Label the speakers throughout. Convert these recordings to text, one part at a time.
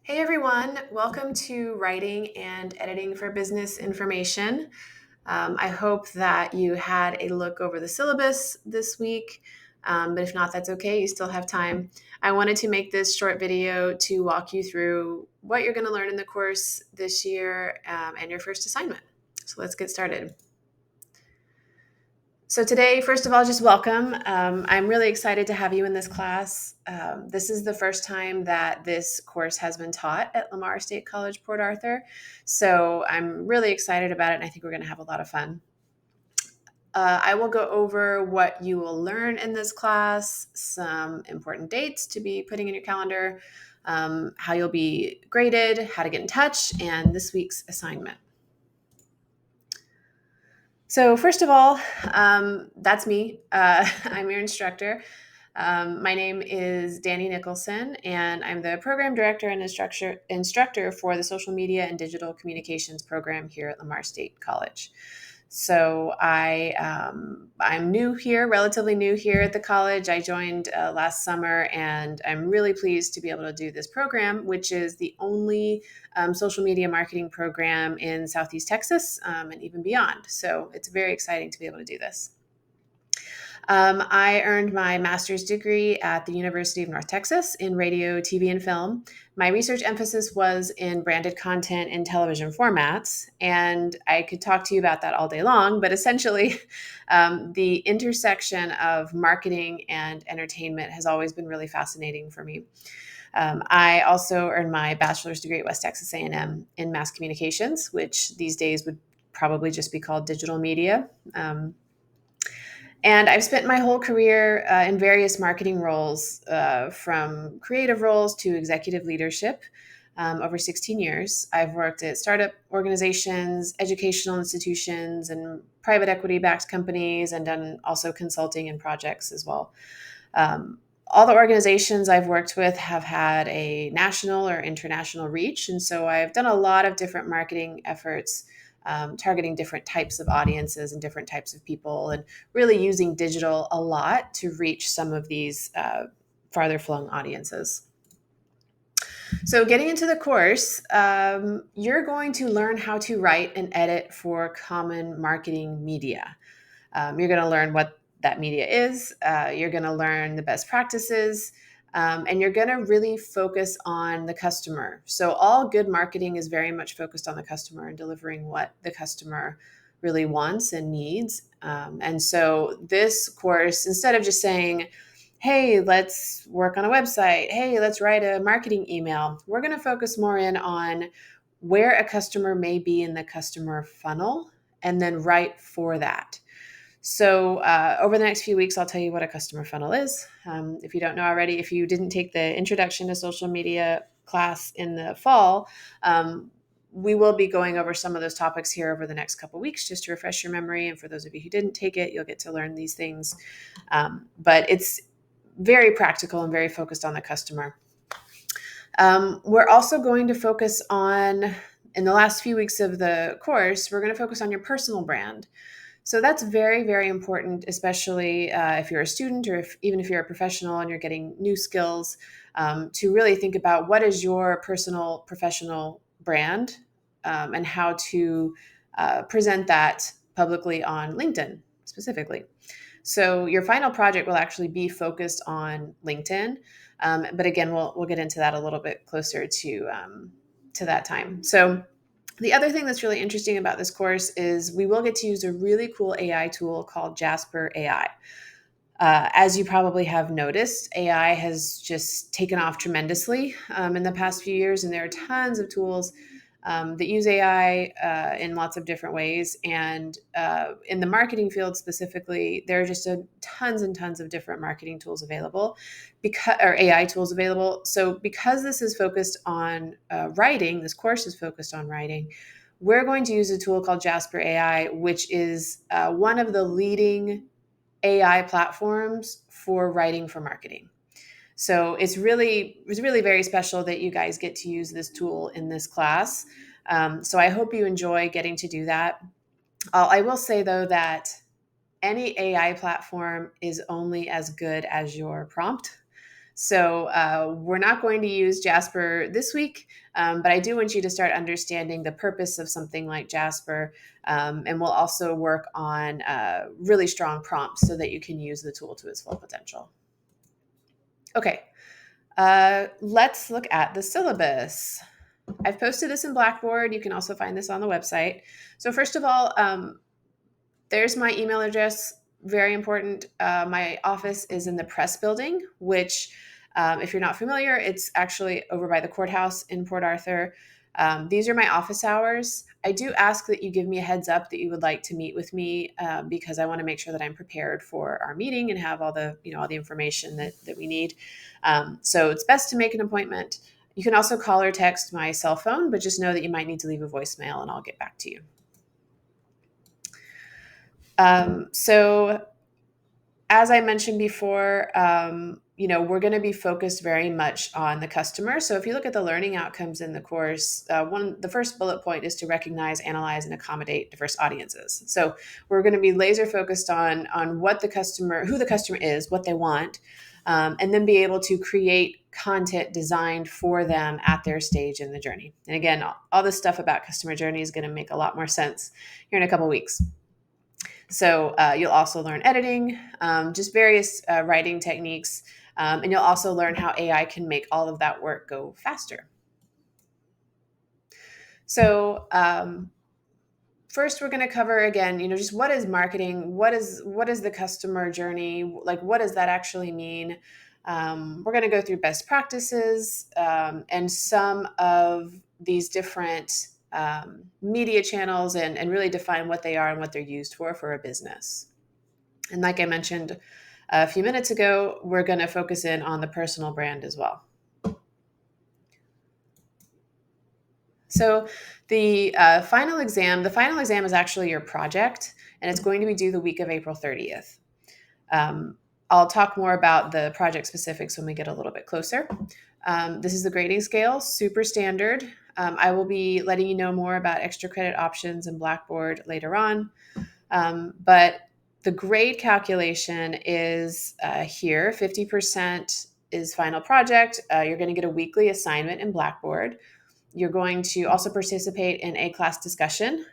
Speaker 1: Hey everyone, welcome to Writing and Editing for Business Information. I hope that you had a look over the syllabus this week, but if not, that's okay. You still have time. I wanted to make this short video to walk you through what you're going to learn in the course this year and your first assignment. So let's get started. So today, first of all, just welcome. I'm really excited to have you in this class. This is the first time that this course has been taught at Lamar State College, Port Arthur. So I'm really excited about it, and I think we're going to have a lot of fun. I will go over what you will learn in this class, some important dates to be putting in your calendar, how you'll be graded, how to get in touch, and this week's assignment. So first of all, that's me. I'm your instructor. My name is Danny Nicholson, and I'm the program director and instructor for the social media and digital communications program here at Lamar State College. So I'm new here, relatively new here at the college. I joined last summer, and I'm really pleased to be able to do this program, which is the only social media marketing program in Southeast Texas and even beyond. So it's very exciting to be able to do this. I earned my master's degree at the University of North Texas in radio, TV, and film. My research emphasis was in branded content in television formats, and I could talk to you about that all day long, but essentially, the intersection of marketing and entertainment has always been really fascinating for me. I also earned my bachelor's degree at West Texas A&M in mass communications, which these days would probably just be called digital media. And I've spent my whole career in various marketing roles, from creative roles to executive leadership, over 16 years. I've worked at startup organizations, educational institutions, and private equity backed companies, and done also consulting and projects as well. All the organizations I've worked with have had a national or international reach. And so I've done a lot of different marketing efforts, targeting different types of audiences and different types of people, and really using digital a lot to reach some of these farther flung audiences. So, getting into the course, you're going to learn how to write and edit for common marketing media. You're going to learn what that media is. You're going to learn the best practices, and you're going to really focus on the customer. So, all good marketing is very much focused on the customer and delivering what the customer really wants and needs. And so, this course, instead of just saying, hey, let's work on a website, hey, let's write a marketing email, we're going to focus more in on where a customer may be in the customer funnel and then write for that. So over the next few weeks, I'll tell you what a customer funnel is. If you don't know already, if you didn't take the Introduction to Social Media class in the fall, we will be going over some of those topics here over the next couple of weeks just to refresh your memory. And for those of you who didn't take it, you'll get to learn these things. But it's very practical and very focused on the customer. We're also going to focus on, in the last few weeks of the course, we're going to focus on your personal brand. So that's very, very important, especially if you're a student or even if you're a professional and you're getting new skills, to really think about what is your personal professional brand, and how to present that publicly on LinkedIn specifically. So your final project will actually be focused on LinkedIn, but again, we'll get into that a little bit closer to that time. So the other thing that's really interesting about this course is we will get to use a really cool AI tool called Jasper AI. As you probably have noticed, AI has just taken off tremendously in the past few years, and there are tons of tools that use AI in lots of different ways. And in the marketing field specifically, there are just tons and tons of different marketing tools available, or AI tools available. So because this is focused on writing, this course is focused on writing, we're going to use a tool called Jasper AI, which is one of the leading AI platforms for writing for marketing. So it's really very special that you guys get to use this tool in this class. So I hope you enjoy getting to do that. I will say though that any AI platform is only as good as your prompt. So we're not going to use Jasper this week, but I do want you to start understanding the purpose of something like Jasper. And we'll also work on really strong prompts so that you can use the tool to its full potential. Okay, let's look at the syllabus. I've posted this in Blackboard. You can also find this on the website. So first of all, there's my email address. Very important. My office is in the press building, which, if you're not familiar, it's actually over by the courthouse in Port Arthur. These are my office hours. I do ask that you give me a heads up that you would like to meet with me because I want to make sure that I'm prepared for our meeting and have all the all the information that we need. So it's best to make an appointment. You can also call or text my cell phone, but just know that you might need to leave a voicemail and I'll get back to you. So as I mentioned before, we're going to be focused very much on the customer. So if you look at the learning outcomes in the course, the first bullet point is to recognize, analyze, and accommodate diverse audiences. So we're going to be laser focused on what the customer, who the customer is, what they want, and then be able to create content designed for them at their stage in the journey. And again, all this stuff about customer journey is going to make a lot more sense here in a couple weeks. So you'll also learn editing, just various writing techniques, and you'll also learn how AI can make all of that work go faster. So first, we're going to cover again, just what is marketing, what is the customer journey, like what does that actually mean? We're going to go through best practices and some of these different media channels and really define what they are and what they're used for a business. And like I mentioned a few minutes ago, we're going to focus in on the personal brand as well. So the final exam is actually your project, and it's going to be due the week of April 30th. I'll talk more about the project specifics when we get a little bit closer. This is the grading scale, super standard. I will be letting you know more about extra credit options in Blackboard later on. But the grade calculation is here. 50% is final project. You're going to get a weekly assignment in Blackboard. You're going to also participate in a class discussion,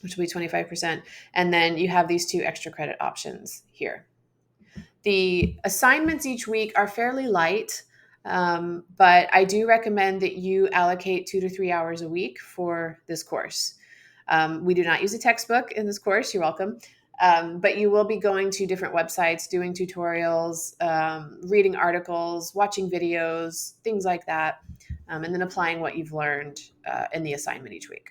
Speaker 1: which will be 25%. And then you have these 2 extra credit options here. The assignments each week are fairly light, but I do recommend that you allocate 2 to 3 hours a week for this course. We do not use a textbook in this course. You're welcome. But you will be going to different websites, doing tutorials, reading articles, watching videos, things like that, and then applying what you've learned in the assignment each week.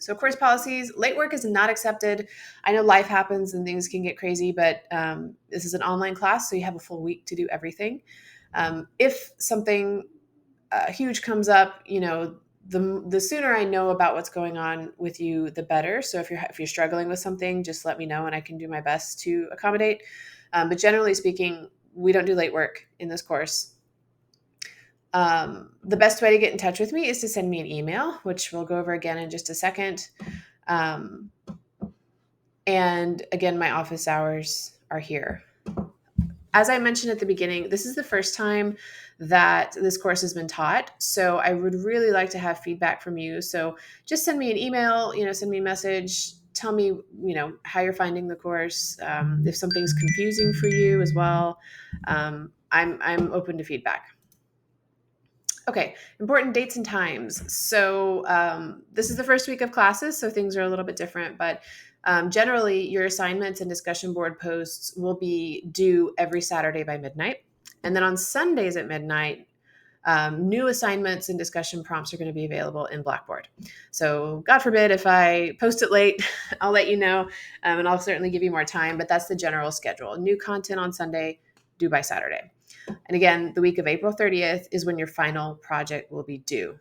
Speaker 1: So course policies, late work is not accepted. I know life happens and things can get crazy, but this is an online class, so you have a full week to do everything. If something huge comes up, the sooner I know about what's going on with you, the better. So if you're struggling with something, just let me know and I can do my best to accommodate. But generally speaking, we don't do late work in this course. The best way to get in touch with me is to send me an email, which we'll go over again in just a second. And again, my office hours are here. As I mentioned at the beginning, this is the first time that this course has been taught. So I would really like to have feedback from you. So just send me an email, send me a message, tell me, how you're finding the course. If something's confusing for you as well, I'm open to feedback. Okay, important dates and times. So this is the first week of classes, so things are a little bit different, but generally your assignments and discussion board posts will be due every Saturday by midnight. And then on Sundays at midnight, new assignments and discussion prompts are going to be available in Blackboard. So God forbid if I post it late, I'll let you know, and I'll certainly give you more time, but that's the general schedule. New content on Sunday, due by Saturday. And again, the week of April 30th is when your final project will be due.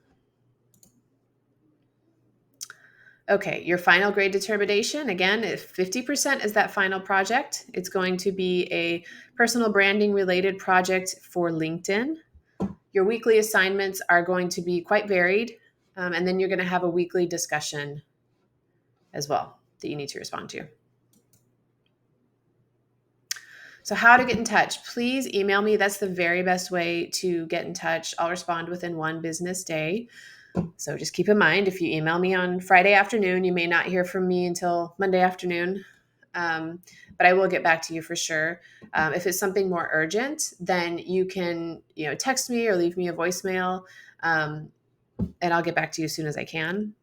Speaker 1: Okay, your final grade determination, again, if 50% is that final project, it's going to be a personal branding related project for LinkedIn. Your weekly assignments are going to be quite varied, and then you're going to have a weekly discussion as well that you need to respond to. So, how to get in touch? Please email me. That's the very best way to get in touch. I'll respond within one business day. So, just keep in mind if you email me on Friday afternoon, you may not hear from me until Monday afternoon. But I will get back to you for sure. If it's something more urgent, then you can, text me or leave me a voicemail, um, and I'll get back to you as soon as I can.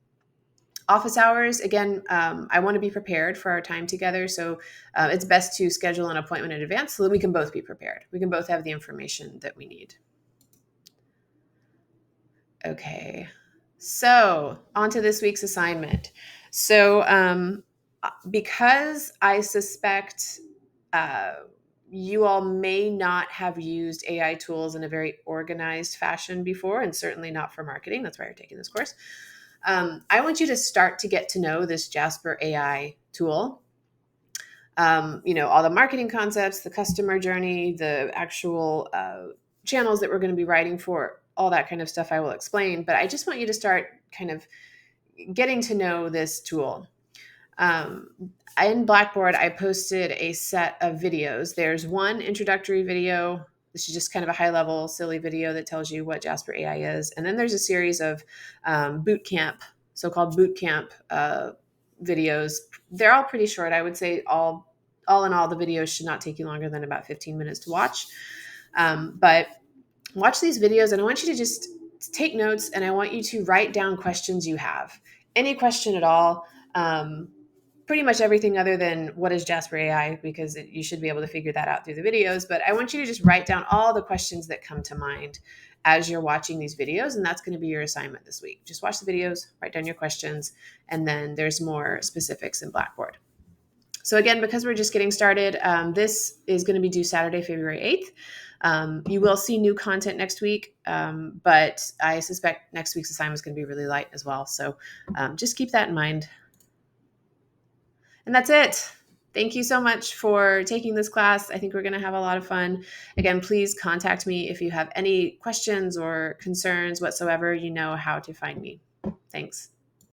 Speaker 1: Office hours, again, I want to be prepared for our time together. So it's best to schedule an appointment in advance so that we can both be prepared. We can both have the information that we need. Okay. So on to this week's assignment. So because I suspect uh, you all may not have used AI tools in a very organized fashion before, and certainly not for marketing. That's why you're taking this course. I want you to start to get to know this Jasper AI tool. All the marketing concepts, the customer journey, the actual channels that we're going to be writing for, all that kind of stuff I will explain. But I just want you to start kind of getting to know this tool. Um, in Blackboard, I posted a set of videos. There's one introductory video. This is just kind of a high level, silly video that tells you what Jasper AI is. And then there's a series of boot camp, so-called boot camp videos. They're all pretty short. I would say all in all, the videos should not take you longer than about 15 minutes to watch. But watch these videos, and I want you to just take notes, and I want you to write down questions you have. Any question at all. Pretty much everything other than what is Jasper AI, because you should be able to figure that out through the videos. But I want you to just write down all the questions that come to mind as you're watching these videos. And that's going to be your assignment this week. Just watch the videos, write down your questions, and then there's more specifics in Blackboard. So again, because we're just getting started, this is going to be due Saturday, February 8th. You will see new content next week, but I suspect next week's assignment is going to be really light as well. So just keep that in mind. And that's it. Thank you so much for taking this class. I think we're going to have a lot of fun. Again, please contact me if you have any questions or concerns whatsoever. You know how to find me. Thanks.